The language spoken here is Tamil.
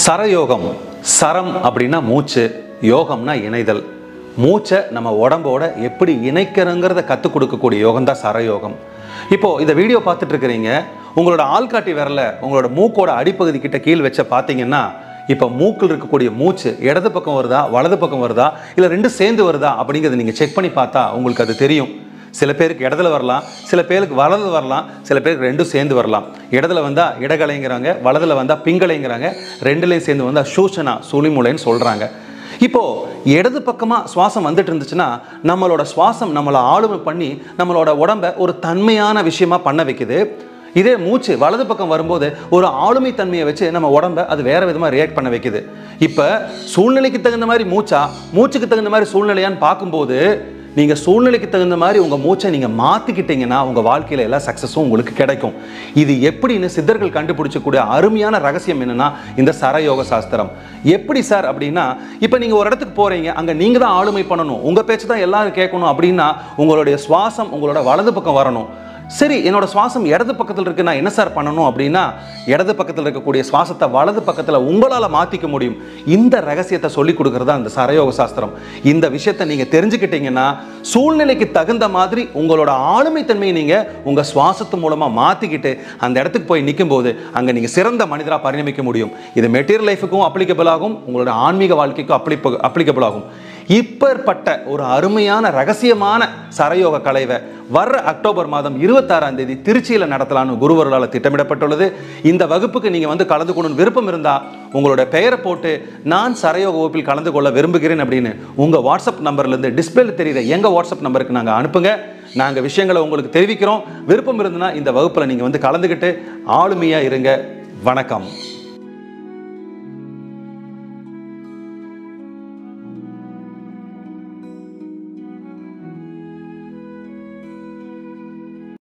சரயோகம். சரம் அப்படின்னா மூச்சு, யோகம்னா இணைதல். மூச்சை நம்ம உடம்போட எப்படி இணைக்கிறங்கிறத கற்றுக் கொடுக்கக்கூடிய யோகம் தான் சரயோகம். இப்போது இந்த வீடியோ பார்த்துட்டு இருக்கிறீங்க, உங்களோட ஆள்காட்டி விரலை உங்களோட மூக்கோட அடிப்பகுதி கிட்ட கீழ் வச்ச பார்த்தீங்கன்னா, இப்போ மூக்கில் இருக்கக்கூடிய மூச்சு இடது பக்கம் வருதா வலது பக்கம் வருதா இல்லை ரெண்டும் சேர்ந்து வருதா அப்படிங்கிறத நீங்கள் செக் பண்ணி பார்த்தா உங்களுக்கு அது தெரியும். சில பேருக்கு இடத்துல வரலாம், சில பேருக்கு வலது வரலாம், சில பேருக்கு ரெண்டும் சேர்ந்து வரலாம். இடத்துல வந்தால் இடகலைங்கிறாங்க, வலதில் வந்தால் பிங்கலைங்கிறாங்க, ரெண்டுலேயும் சேர்ந்து வந்தால் சூஷனா சுழிமுலைன்னு சொல்கிறாங்க. இப்போது இடது பக்கமாக சுவாசம் வந்துட்டு இருந்துச்சுன்னா நம்மளோட சுவாசம் நம்மளை ஆளுமை பண்ணி நம்மளோட உடம்பை ஒரு தன்மையான விஷயமா பண்ண வைக்குது. இதே மூச்சு வலது பக்கம் வரும்போது ஒரு ஆளுமை தன்மையை வச்சு நம்ம உடம்பை அது வேறு விதமாக ரியாக்ட் பண்ண வைக்குது. இப்போ சூழ்நிலைக்கு தகுந்த மாதிரி மூச்சுக்கு தகுந்த மாதிரி சூழ்நிலையான்னு பார்க்கும்போது நீங்கள் சூழ்நிலைக்கு தகுந்த மாதிரி உங்கள் மூச்சை நீங்கள் மாற்றிக்கிட்டீங்கன்னா உங்கள் வாழ்க்கையில் எல்லா சக்ஸஸும் உங்களுக்கு கிடைக்கும். இது எப்படின்னு சித்தர்கள் கண்டுபிடிச்சக்கூடிய அருமையான ரகசியம் என்னென்னா இந்த சரயோக சாஸ்திரம். எப்படி சார் அப்படின்னா, இப்போ நீங்கள் ஒரு இடத்துக்கு போகிறீங்க, அங்கே நீங்கள் தான் ஆளுமை பண்ணணும், உங்கள் பேச்சு தான் எல்லாரும் கேட்கணும் அப்படின்னா உங்களுடைய சுவாசம் உங்களோட வலது பக்கம் வரணும். சரி, என்னோட சுவாசம் இடது பக்கத்தில் இருக்கு, நான் என்ன சார் பண்ணணும் அப்படின்னா, இடது பக்கத்தில் இருக்கக்கூடிய சுவாசத்தை வலது பக்கத்தில் உங்களால் மாற்றிக்க முடியும். இந்த ரகசியத்தை சொல்லிக் கொடுக்குறதா இந்த சரயோக சாஸ்திரம். இந்த விஷயத்தை நீங்கள் தெரிஞ்சுக்கிட்டீங்கன்னா சூழ்நிலைக்கு தகுந்த மாதிரி உங்களோட ஆளுமை தன்மையை நீங்கள் உங்கள் சுவாசத்து மூலமாக மாற்றிக்கிட்டு அந்த இடத்துக்கு போய் நிற்கும் போது அங்கே நீங்கள் சிறந்த மனிதராக பரிணமிக்க முடியும். இது மெட்டீரியல் லைஃபுக்கும் அப்ளிகபிள் ஆகும், உங்களோட ஆன்மீக வாழ்க்கைக்கும் அப்ளிகபிள் ஆகும். இப்பேற்பட்ட ஒரு அருமையான ரகசியமான சரயோக கலைவை வர்ற அக்டோபர் மாதம் 26ஆம் தேதி திருச்சியில் நடத்தலான்னு குருவர்களால் திட்டமிடப்பட்டுள்ளது. இந்த வகுப்புக்கு நீங்கள் வந்து கலந்து கொள்ளணும் விருப்பம் இருந்தால் உங்களோட பெயரை போட்டு நான் சரயோக வகுப்பில் கலந்து கொள்ள விரும்புகிறேன் அப்படின்னு உங்கள் வாட்ஸ்அப் நம்பர்லேருந்து டிஸ்பிளேல தெரியுற எங்கள் வாட்ஸ்அப் நம்பருக்கு நாங்கள் அனுப்புங்க. நாங்கள் விஷயங்களை உங்களுக்கு தெரிவிக்கிறோம். விருப்பம் இருந்ததுன்னா இந்த வகுப்பில் நீங்கள் வந்து கலந்துக்கிட்டு ஆளுமையாக இருங்க. வணக்கம்.